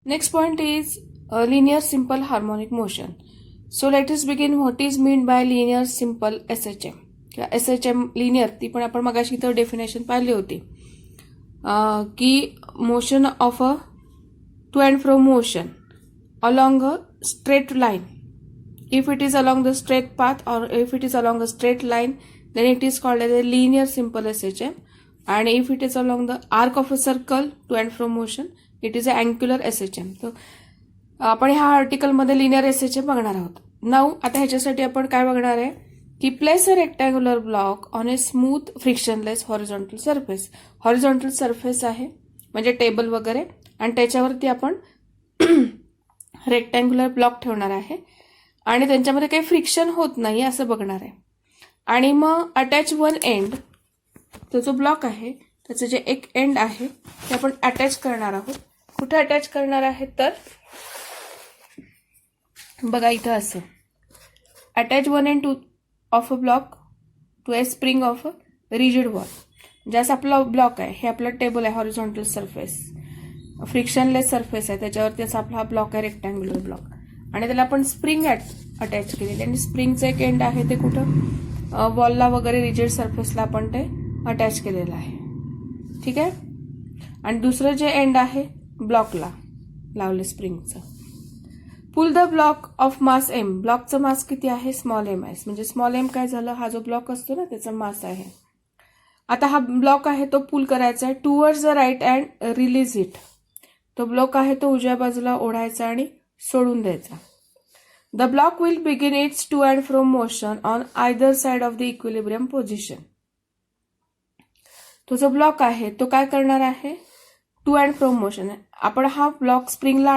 Next point is linear simple harmonic motion. So let us begin what is meant by linear simple SHM. SHM linear ती पण आपण मगाशी इथं definition पाहिली होती की motion of a to and fro motion along a straight line. If it is along the straight path or if it is along a straight line, then it is called as a linear simple SHM. And if it is along the arc of a circle to and from motion, it is a angular SHM. So आपण ह्या article मध्ये linear SHM बघणार आहोत. Now आता ह्याच्यासाठी आपण काय बघणार आहे की place a rectangular block on a smooth frictionless horizontal surface. Horizontal surface आहे म्हणजे टेबल वगैरे, आणि त्याच्यावरती आपण रेक्टँग्युलर ब्लॉक ठेवणार आहे आणि त्यांच्यामध्ये काही फ्रिक्शन होत नाही असं बघणार आहे. आणि मग अटॅच वन एंड, तो जो ब्लॉक आहे त्याचं जे एक एंड आहे ते आपण अटॅच करणार आहोत. कुठे अटॅच करणार आहे तर बघा इथं असं, attach one end to of a block to a spring of a rigid wall. जसं आपला ब्लॉक आहे, हे आपलं टेबल आहे, हॉरिझॉन्टल सरफेस, फ्रिक्शनलेस सरफेस आहे, त्याच्यावरती असा आपला ब्लॉक आहे, रेक्टँग्युलर ब्लॉक, आणि त्याला आपण स्प्रिंग अटॅच केलेली. आणि स्प्रिंगचं एक एंड आहे ते कुठं वॉलला वगैरे रिजिड सरफेसला आपण ते अटॅच केलेलं आहे. ठीक आहे. आणि दुसरं जे एंड आहे ब्लॉकला लावले स्प्रिंगचं. Pull the block of mass M. ब्लॉकचं मास किती आहे? स्मॉल एम आहे. म्हणजे स्मॉल एम काय झालं, हा जो ब्लॉक असतो ना त्याचा मास आहे. आता हा ब्लॉक आहे तो पुल करायचा आहे towards the right and release it. तो ब्लॉक आहे तो उजव्या बाजूला ओढायचा आणि सोडून द्यायचा. The block will begin its to and fro motion on either side of the equilibrium position. तो जो ब्लॉक आहे तो काय करणार आहे, टू अँड फ्रो मोशन. आपण हा ब्लॉक स्प्रिंगला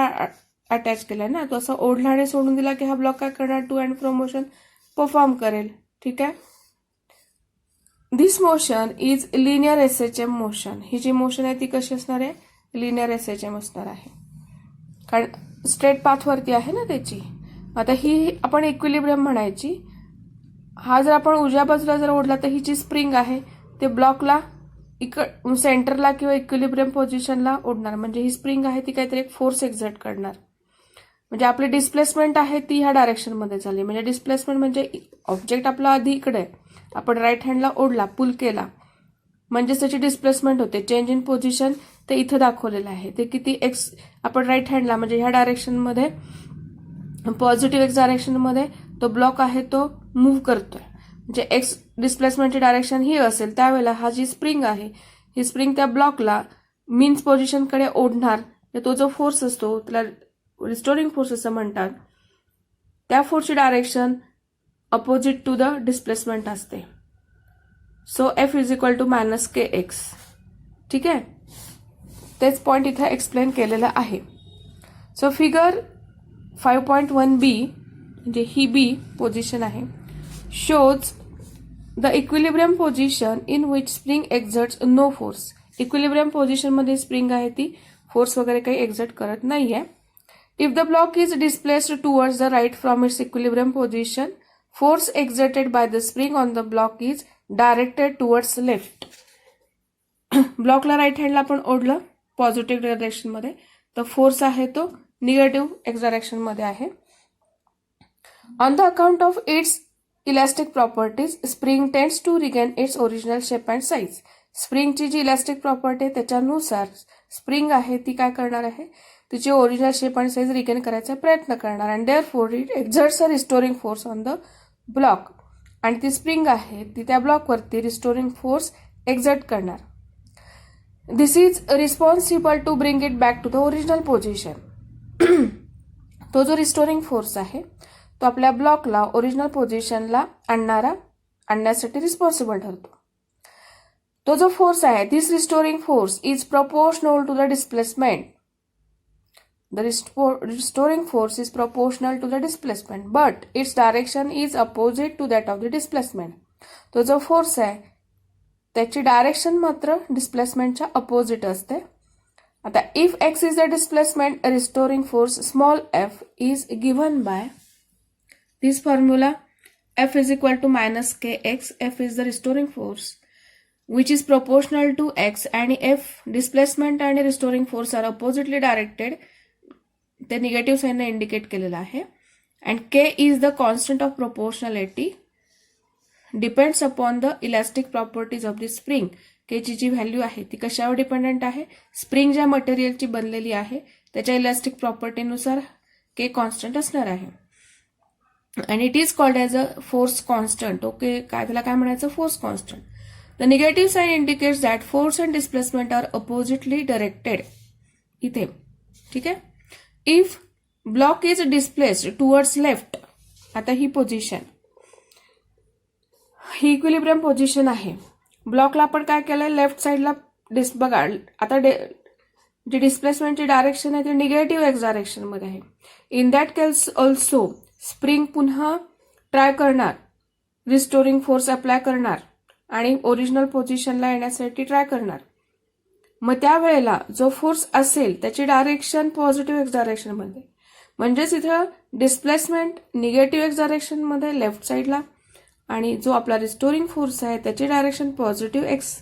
अटॅच केलाय ना, तो असं ओढला आणि सोडून दिला की हा ब्लॉक काय करणार, to and fro motion perform करेल. ठीक आहे. This motion is linear SHM motion. ही जी मोशन आहे ती कशी असणार आहे, लिनियर एसएचएम असणार आहे, कारण स्ट्रेट पाथवरती आहे ना त्याची. आता ही आपण इक्विलिब्रियम म्हणायची. हा जर आपण उजव्या बाजूला जर ओढला तर ही जी स्प्रिंग आहे ते ब्लॉकला सेंटरला किंवा इक्विलिब्रियम पोझिशनला ओढणार. म्हणजे ही स्प्रिंग आहे ती काहीतरी एक फोर्स एक्झर्ट करणार. म्हणजे आपली डिस्प्लेसमेंट आहे ती ह्या डायरेक्शनमध्ये झाली. म्हणजे डिस्प्लेसमेंट म्हणजे ऑब्जेक्ट आपला आधी इकडे आहे, आपण राईट हँडला ओढला, पुल केला, म्हणजेच त्याची डिस्प्लेसमेंट होते. चेंज इन पोझिशन ते इथं दाखवलेलं आहे. ते किती एक्स, आपण राईट हँडला म्हणजे ह्या डायरेक्शनमध्ये, पॉझिटिव्ह एक्स डायरेक्शनमध्ये तो ब्लॉक आहे तो मूव्ह करतोय. म्हणजे एक्स डिस्प्लेसमेंटची डायरेक्शन ही असेल, त्यावेळेला हा जी स्प्रिंग आहे ही स्प्रिंग त्या ब्लॉकला मीन्स पोझिशनकडे ओढणार. तो जो फोर्स असतो त्याला रिस्टोरिंग फोर्स असं म्हणतात. त्या फोर्सची direction opposite to the displacement असते. So F is equal to minus K X. ठीक आहे. तेच पॉइंट इथं एक्सप्लेन केलेलं आहे. सो फिगर 5.1b म्हणजे ही बी पोझिशन आहे, shows the equilibrium position in which spring exerts no force. Equilibrium पोझिशनमध्ये स्प्रिंग आहे ती फोर्स वगैरे काही एक्झर्ट करत नाहीये. If the block is displaced towards the right from its equilibrium position, force exerted by the spring on the block is directed towards left. ब्लॉकला right हँडला आपण ओढलं पॉझिटिव्ह डायरेक्शनमध्ये, तर फोर्स आहे तो निगेटिव्ह एक्स डायरेक्शनमध्ये आहे. On the account of its elastic properties, spring tends to regain its original shape and size. स्प्रिंगची जी इलॅस्टिक प्रॉपर्टी आहे त्याच्यानुसार स्प्रिंग आहे ती काय करणार आहे, तिची ओरिजिनल शेप आणि साईज रिगेन करायचा प्रयत्न करणार. And therefore it exerts a restoring force on the block. आणि ती स्प्रिंग आहे ती त्या ब्लॉकवरती रिस्टोरिंग फोर्स एक्झर्ट करणार. This is responsible to bring it back to the original position. तो जो रिस्टोरिंग फोर्स आहे तो आपल्या ब्लॉकला ओरिजिनल पोझिशनला आणण्यासाठी रिस्पॉन्सिबल ठरतो. तो जो फोर्स आहे, this restoring force is proportional to the displacement. The restoring force is proportional to the displacement, but its direction is opposite to that of the displacement. तो जो फोर्स आहे त्याची डायरेक्शन मात्र डिस्प्लेसमेंटच्या अपोजिट असते. आता if X is the displacement, restoring force small F is given by this formula. F is equal to minus K X. F is the restoring force which is proportional to x, and if displacement and restoring force are oppositely directed, ते negative साईनने indicate केलेलं आहे. And K is the constant of proportionality depends upon the elastic properties of the spring. केची जी value आहे ती कशावर dependent आहे? Spring ज्या मटेरियलची बनलेली आहे त्याच्या इलास्टिक प्रॉपर्टीनुसार के कॉन्स्टंट असणार आहे. And it is called as a force constant. Okay, त्याला काय म्हणायचं? Force constant. The negative sign indicates that force and displacement are oppositely directed. इथे ठीक आहे. If block is displaced towards left, आता ही पोझिशन, ही इक्विलिब्रियम पोझिशन आहे. ब्लॉकला आपण काय केलंय? लेफ्ट साईडला बघा आता जी डिस्प्लेसमेंटची डायरेक्शन आहे ती निगेटिव्ह एक्स डायरेक्शन मध्ये आहे. In that case also spring पुन्हा ट्राय करणार, रिस्टोरिंग फोर्स अप्लाय करणार आणि ओरिजिनल पोझिशनला येण्यासाठी ट्राय करणार. मग त्यावेळेला जो फोर्स असेल त्याची डायरेक्शन पॉझिटिव्ह एक्स डायरेक्शन मध्ये, म्हणजेच इथं डिस्प्लेसमेंट निगेटिव्ह एक्स डायरेक्शन मध्ये लेफ्ट साईडला आणि जो आपला रिस्टोरिंग फोर्स आहे त्याची डायरेक्शन पॉझिटिव्ह एक्स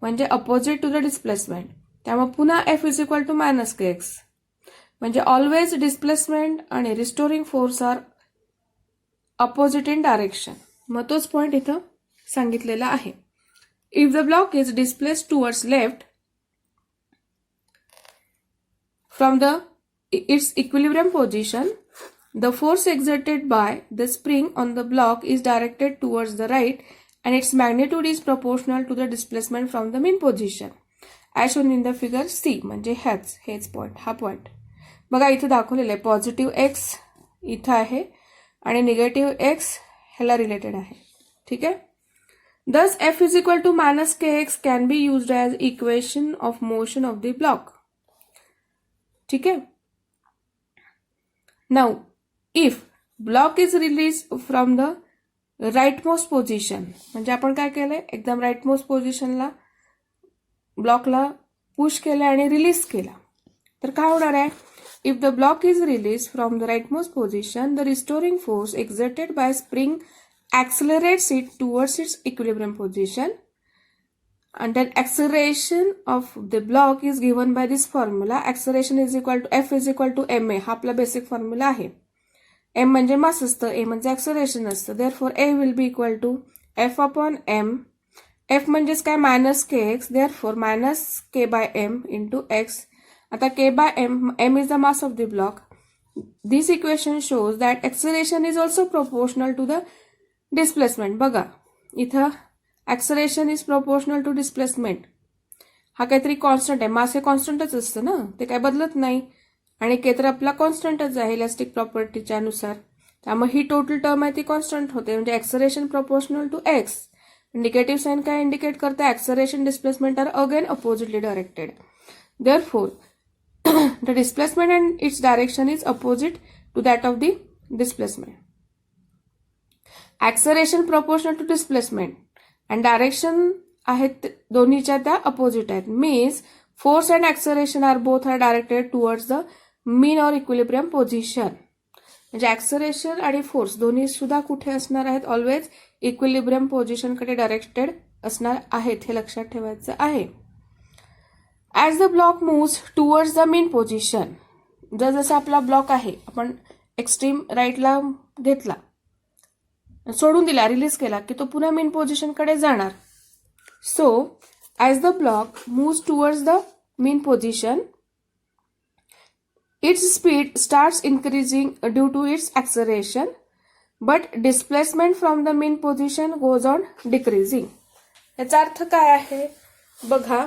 म्हणजे अपोजिट टू द डिस्प्लेसमेंट. त्यामुळे पुन्हा F is equal to minus K X. म्हणजे ऑलवेज डिस्प्लेसमेंट आणि restoring force are opposite in direction. मग तोच पॉइंट इथं सांगितलेला आहे. If the block is displaced towards left from the its equilibrium position, the force exerted by the spring on the block is directed towards the right and its magnitude is proportional to the displacement from the mean position as shown in the figure C. म्हणजे हेच point, हा point बघा इथे दाखवलेला आहे. Positive x इथं आहे आणि निगेटिव्ह एक्स ह्याला रिलेटेड आहे. ठीक आहे. Thus F is equal to minus kx can be used as equation of motion of the block. ठीक आहे. Now if block is released from the rightmost position, म्हणजे आपण काय केलंय? एकदम राईटमोस्ट पोझिशनला ब्लॉकला पुश केलं आणि रिलीज केला. तर काय होणार आहे? If the block is release from the rightmost position, the restoring force exerted by spring accelerates it towards its equilibrium position, and then acceleration of the block is given by this formula. Acceleration is equal to F is equal to ma. हा आपला basic formula आहे. m म्हणजे मास असतं, a म्हणजे acceleration असतं. therefore a will be equal to F upon m. F म्हणजेच काय? Minus K x. therefore minus k by m into x. आता k by m is the mass of the block. This equation shows that acceleration is also proportional to the displacement. बघा इथं acceleration is proportional to displacement. हा काहीतरी constant आहे. मास हे कॉन्स्टंटच असतं ना, ते काय बदलत नाही. आणि के तर आपला कॉन्स्टंटच आहे इलास्टिक प्रॉपर्टीच्या नुसार. त्यामुळे ही टोटल टर्म आहे ती कॉन्स्टंट होते. म्हणजे acceleration proportional to X. Negative sign काय इंडिकेट करते? Acceleration displacement are again oppositely directed. Therefore the displacement and its direction is opposite to that of the displacement. Acceleration proportional to displacement and direction आहेत दोन्हीच्या त्या opposite आहेत. Means force and acceleration are both are directed towards the mean or equilibrium position. म्हणजे acceleration आणि force दोन्ही सुद्धा कुठे असणार आहेत? ऑलवेज इक्विलिब्रियम पोझिशनकडे डायरेक्टेड असणार आहेत. हे लक्षात ठेवायचं आहे. As the block moves towards the mean position, जसं आपला ब्लॉक आहे आपण एक्स्ट्रीम राईटला घेतला, सोडून दिला, रिलीज केला की तो पुन्हा मीन पोझिशनकडे जाणार. So as the block moves towards the mean position, its speed starts increasing due to its acceleration, but displacement from the mean position goes on decreasing. याचा अर्थ काय आहे? बघा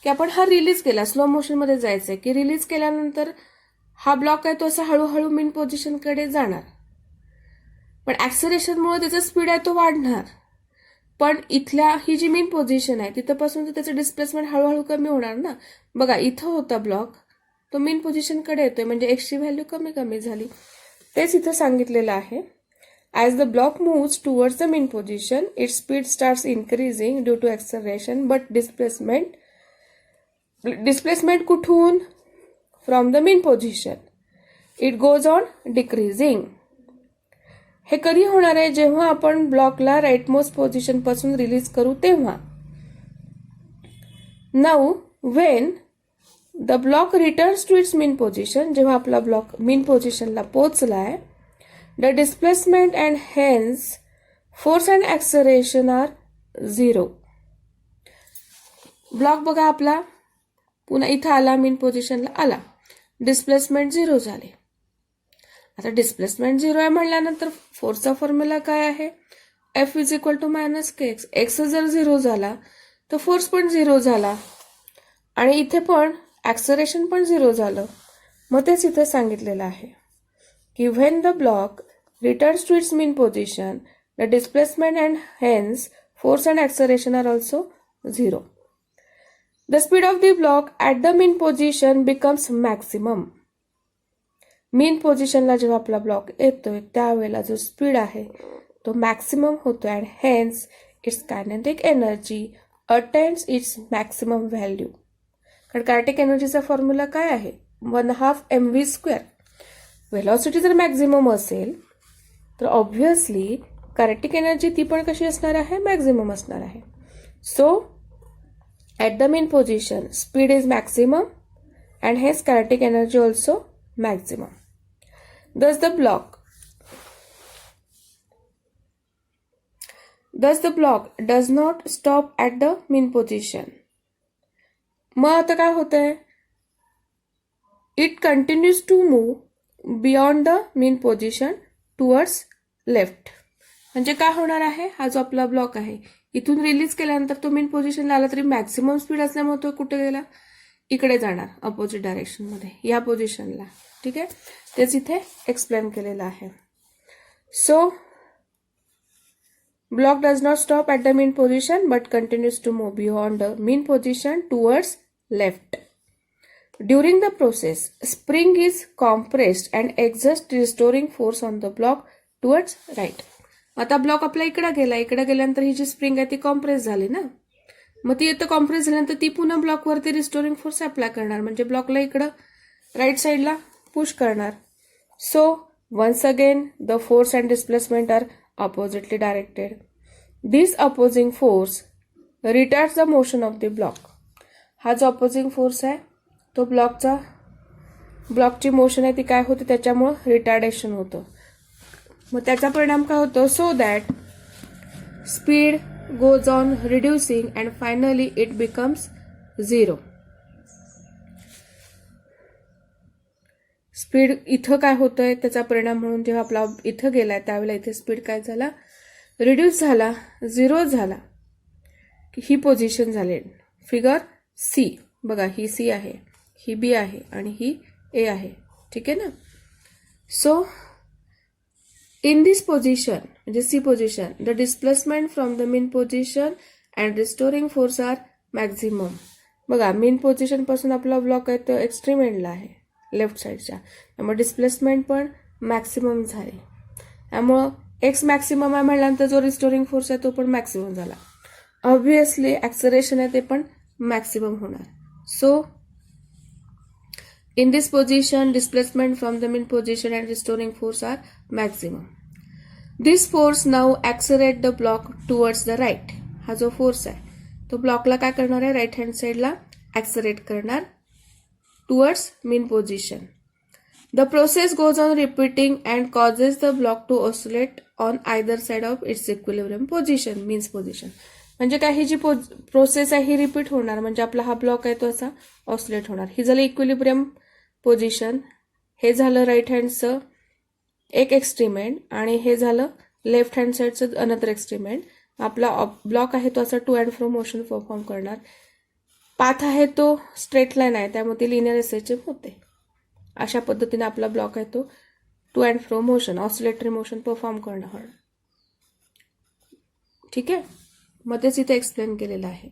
की आपण हा रिलीज केला, स्लो मोशन मध्ये जायचंय की रिलीज केल्यानंतर हा ब्लॉक आहे तो असा हळूहळू मीन पोझिशनकडे जाणार. पण ऍक्सलरेशनमुळे त्याचा स्पीड आहे तो वाढणार. पण इथल्या ही जी मीन पोझिशन आहे तिथपासून त्याचं डिस्प्लेसमेंट हळूहळू कमी होणार ना. बघा इथं होता ब्लॉक, तो मीन पोझिशनकडे येतोय म्हणजे एक्सची व्हॅल्यू कमी कमी झाली. तेच इथं सांगितलेलं आहे. As the block moves towards the mean position, its speed starts increasing due to acceleration, but displacement कुठून? From the mean position. It goes on decreasing. हे कधी होणार आहे? जेव्हा आपण ब्लॉकला राईटमोस्ट पोझिशन पासून रिलीज करू तेव्हा. Now when the block returns to its mean position. जेव्हा आपला ब्लॉक मीन पोझिशनला पोचलाय, the displacement and hence force and acceleration are 0. Block बघा आपला पुन्हा इथं आला, मीन पोझिशनला आला, डिस्प्लेसमेंट 0 झाले. आता डिस्प्लेसमेंट 0 आहे म्हणल्यानंतर फोर्सचा फॉर्म्युला काय आहे, F is equal to minus K X. X जर 0 झाला तर फोर्स पण 0 झाला आणि इथे पण ॲक्सलरेशन पण 0 झालं. मग तेच इथे सांगितलेलं आहे की when the block returns to its mean position, the displacement and hence force and acceleration are also 0. The speed of the block at the mean position becomes maximum. मीन पोझिशनला जेव्हा आपला ब्लॉक येतोय त्यावेळेला जो स्पीड आहे तो मॅक्सिमम होतो and hence its kinetic energy attains its maximum value. कारण कायनेटिक एनर्जीचा फॉर्म्युला काय आहे, 1/2 mv². व्हेलॉसिटी जर मॅक्झिमम असेल तर ऑब्व्हियसली कायनेटिक एनर्जी ती पण कशी असणार आहे, मॅक्झिमम असणार आहे. So at the mean position, speed is maximum and hence kinetic energy also maximum. Thus the block does not stop at the mean position. मग आता काय होतंय, it continues to move beyond the mean position towards left. म्हणजे काय होणार आहे, हा जो आपला ब्लॉक आहे इथून रिलीज केल्यानंतर तो मीन पोझिशनला आला तरी मॅक्सिमम स्पीड असल्यामुळे तो कुठे गेला, इकडे जाणार अपोजिट डायरेक्शन मध्ये, या पोझिशनला. ठीक आहे, तेच इथे एक्सप्लेन केलेलं आहे. So block does not stop at the mean position but continues to move beyond the mean position towards left. During the process spring is compressed and exert restoring force on the block towards right. आता block आपला इकडे गेल्यानंतर ही जी spring आहे ती compress झाली ना, मग ती आता कॉम्प्रेस झाल्यानंतर ती पुन्हा ब्लॉकवरती रिस्टोरिंग फोर्स अप्लाय करणार, म्हणजे ब्लॉकला इकडं राईट साईडला पुश करणार. So once again the force and displacement are oppositely directed. This opposing force retards the motion of the block. हा जो अपोजिंग फोर्स आहे तो ब्लॉकची मोशन आहे ती काय होते, त्याच्यामुळं रिटार्डेशन होतं. मग त्याचा परिणाम काय होतो, so that speed goes on reducing and finally it becomes 0. Speed इथं काय होतंय त्याचा परिणाम म्हणून जेव्हा आपला इथं गेलाय त्यावेळेला इथे स्पीड काय झाला, रिड्यूस झाला, 0 झाला. ही पोझिशन झाली. फिगर सी बघा, ही सी आहे, ही बी आहे आणि ही ए आहे. ठीक आहे ना. सो in this position, म्हणजे C position, the displacement from the mean position and restoring force are maximum. बघा मीन पोझिशन पासून आपला ब्लॉक आहे तो एक्स्ट्रीम एंडला आहे लेफ्ट साईडच्या, त्यामुळे डिस्प्लेसमेंट पण मॅक्सिमम झाली. त्यामुळं एक्स मॅक्सिमम आहे म्हणल्यानंतर जो रिस्टोरिंग फोर्स आहे तो पण मॅक्सिमम झाला. ऑब्व्हियसली ॲक्सलरेशन आहे ते पण मॅक्सिमम होणार. So in this position, displacement from the mean position and restoring force are maximum. This force now accelerate the block towards the right. हा जो फोर्स आहे तो ब्लॉकला काय करणार आहे, राईट हँड साईडला ऍक्सलरेट करणार towards mean position. The process goes on repeating and causes the block to oscillate on either side of its equilibrium position, means position. म्हणजे काय, ही जी प्रोसेस आहे ही रिपीट होणार, म्हणजे आपला हा ब्लॉक आहे तो असा ऑसिलेट होणार. ही झाली इक्विलिब्रियम पोझिशन, हे झालं राईट हँडचं एक एक्स्ट्रीमेंट आणि हे झालं लेफ्ट हँड साईडचं अनदर एक्स्ट्रीमेंट. आपला ब्लॉक आहे तो असा to and fro motion perform करणार. पाथ आहे तो स्ट्रेट लाईन आहे त्यामुळे ती लिनियर एसएचएम होते. अशा पद्धतीने आपला ब्लॉक आहे तो to and fro motion, oscillatory motion perform करणार. ठीक आहे, मग तेच इथे एक्सप्लेन केलेलं आहे.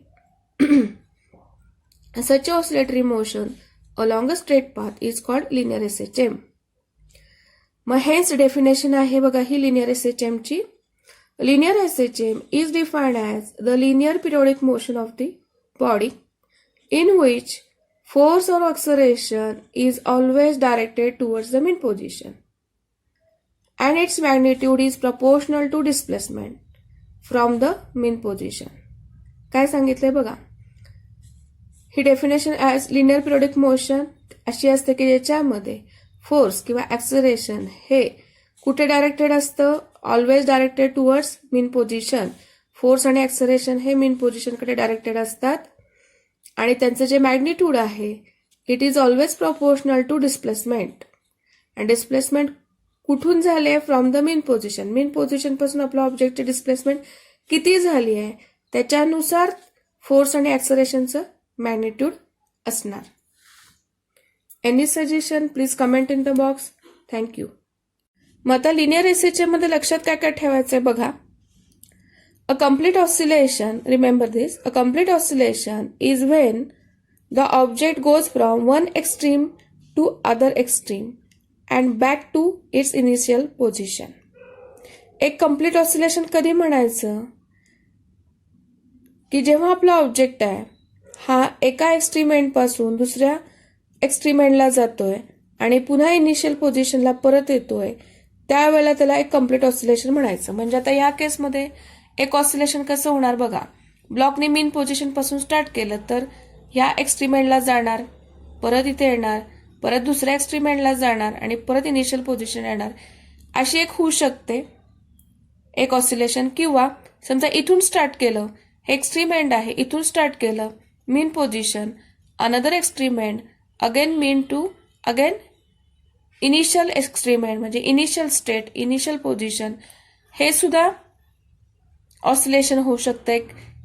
Such oscillatory motion along a straight path is called linear SHM. मग हेच डेफिनेशन आहे बघा ही लिनियर SHM ची. Linear SHM is defined as the linear periodic motion of the body in which force or acceleration is always directed towards the mean position and its magnitude is proportional to displacement from the mean position. काय सांगितलंय बघा, ही definition as linear periodic motion अशी असते की ज्याच्यामध्ये force किंवा acceleration हे कुठे डायरेक्टेड असतं, always directed towards mean position. Force आणि ॲक्सलरेशन हे मीन पोझिशनकडे डायरेक्टेड असतात आणि त्यांचं जे मॅग्निट्यूड आहे it is always proportional to displacement. आणि डिस्प्लेसमेंट कुठून झाले, from the mean position. Mean पोझिशनपासून आपल्या ऑब्जेक्टची डिस्प्लेसमेंट किती झाली आहे त्याच्यानुसार फोर्स आणि ॲक्सलरेशनचं मॅग्निट्यूड असणार. Any suggestion please comment in the box. Thank you. मग आता लिनियर एसएचएम मध्ये लक्षात काय काय ठेवायचंय बघा. A complete oscillation, remember this, a complete oscillation is when the object goes from one extreme to other extreme and back to its initial position. एक complete oscillation कधी म्हणायचं की जेव्हा आपला ऑब्जेक्ट आहे हा एका एक्स्ट्रीम एंड पासून दुसऱ्या एक्स्ट्रीम एंडला जातोय आणि पुन्हा इनिशियल पोझिशनला परत येतोय त्यावेळेला त्याला एक कम्प्लीट ऑसिलेशन म्हणायचं. म्हणजे आता या केसमध्ये एक ऑसिलेशन कसं होणार बघा. ब्लॉकने मीन पोझिशन पासून स्टार्ट केलं तर ह्या एक्स्ट्रीम एंडला जाणार, परत इथे येणार, परत दुसऱ्या एक्स्ट्रीम एंडला जाणार आणि परत इनिशियल पोझिशन येणार. अशी एक होऊ शकते एक ऑसिलेशन. किंवा समजा इथून स्टार्ट केलं, हे एक्स्ट्रीम एंड आहे, इथून स्टार्ट केलं mean position, another extreme end, again mean to again initial extreme end म्हणजे इनिशियल स्टेट, इनिशियल पोझिशन, हे सुद्धा ऑसिलेशन होऊ शकते.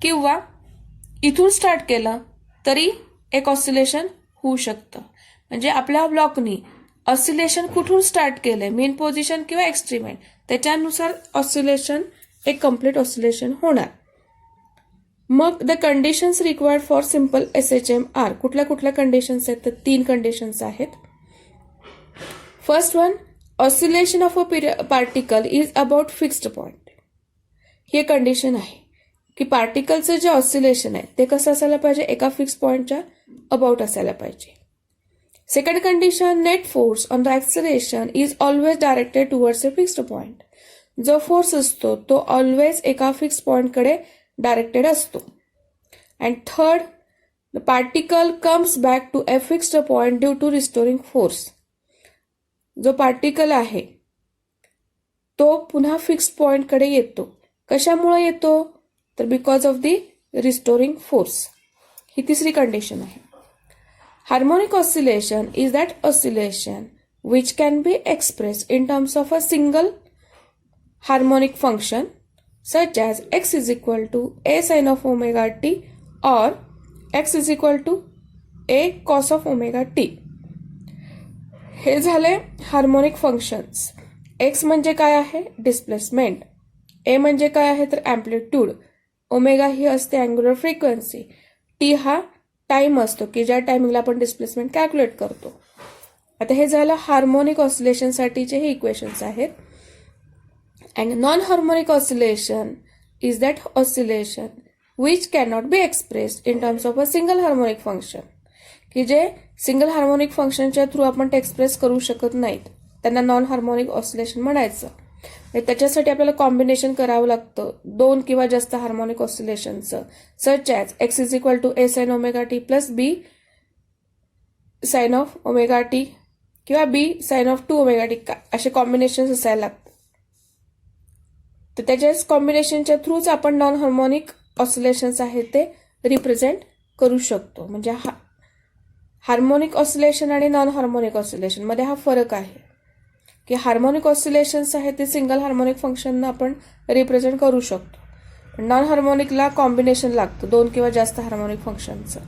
किंवा इथून स्टार्ट केलं तरी एक ऑसिलेशन होऊ शकतं. म्हणजे आपल्या ब्लॉकनी ऑसिलेशन कुठून स्टार्ट केलंय, मीन पोझिशन किंवा एक्स्ट्रीम एंड, त्याच्यानुसार ऑसिलेशन एक कम्प्लीट ऑसिलेशन होणार. मग the conditions required for simple SHM are. कुठल्या कुठल्या कंडिशन्स आहेत तर 3 कंडिशन्स आहेत. First one, oscillation of a particle is about fixed point. ही कंडिशन आहे की पार्टिकलचं जे ऑसिलेशन आहे ते कसं असायला पाहिजे, एका फिक्स पॉइंटच्या अबाउट असायला पाहिजे. Second condition, net force on the acceleration is always directed towards a fixed point. जो फोर्स असतो तो ऑलवेज एका फिक्स पॉइंटकडे डायरेक्टेड असतो. And third, the particle comes back to a fixed point due to restoring force. जो particle आहे तो पुन्हा फिक्स्ड पॉइंटकडे येतो. कशामुळे येतो तर because of the restoring force. ही तिसरी कंडिशन आहे. Harmonic oscillation is that oscillation which can be express in terms of a single harmonic function such as x is equal to a sin of omega t or x is equal to a cos of omega t. हे झाले harmonic functions. x म्हणजे काय आहे, displacement. a म्हणजे काय आहे तर amplitude. Omega ही असते अँग्युलर फ्रिक्वेन्सी. टी हा टाइम असतो की ज्या टायमिंगला आपण डिस्प्लेसमेंट कॅल्क्युलेट करतो. आता हे झालं हार्मोनिक ऑसिलेशनसाठीचे हे इक्वेशन्स आहेत. And non-harmonic oscillation is that oscillation which cannot be expressed in terms of a single harmonic function. की जे सिंगल हार्मोनिक फंक्शनच्या थ्रू आपण ते एक्सप्रेस करू शकत नाहीत त्यांना नॉन हार्मोनिक ऑसिलेशन म्हणायचं. त्याच्यासाठी आपल्याला कॉम्बिनेशन करावं लागतं 2 किंवा जास्त हार्मोनिक ऑसिलेशनचं. Such as X is equal to A sine omega T plus B sine of omega T किंवा B sine of 2 omega T असे कॉम्बिनेशन असायला लागतात. तर त्याच्याच कॉम्बिनेशनच्या थ्रूच आपण नॉन हार्मोनिक ऑसिलेशन्स आहेत ते रिप्रेझेंट करू शकतो. म्हणजे हार्मोनिक ऑसिलेशन आणि नॉन हार्मोनिक ऑसिलेशन मध्ये हा फरक आहे की हार्मोनिक ऑसिलेशन्स आहेत ते सिंगल हार्मोनिक फंक्शनना आपण रिप्रेझेंट करू शकतो. नॉन हार्मोनिकला कॉम्बिनेशन लागतं 2 किंवा जास्त हार्मोनिक फंक्शनचं.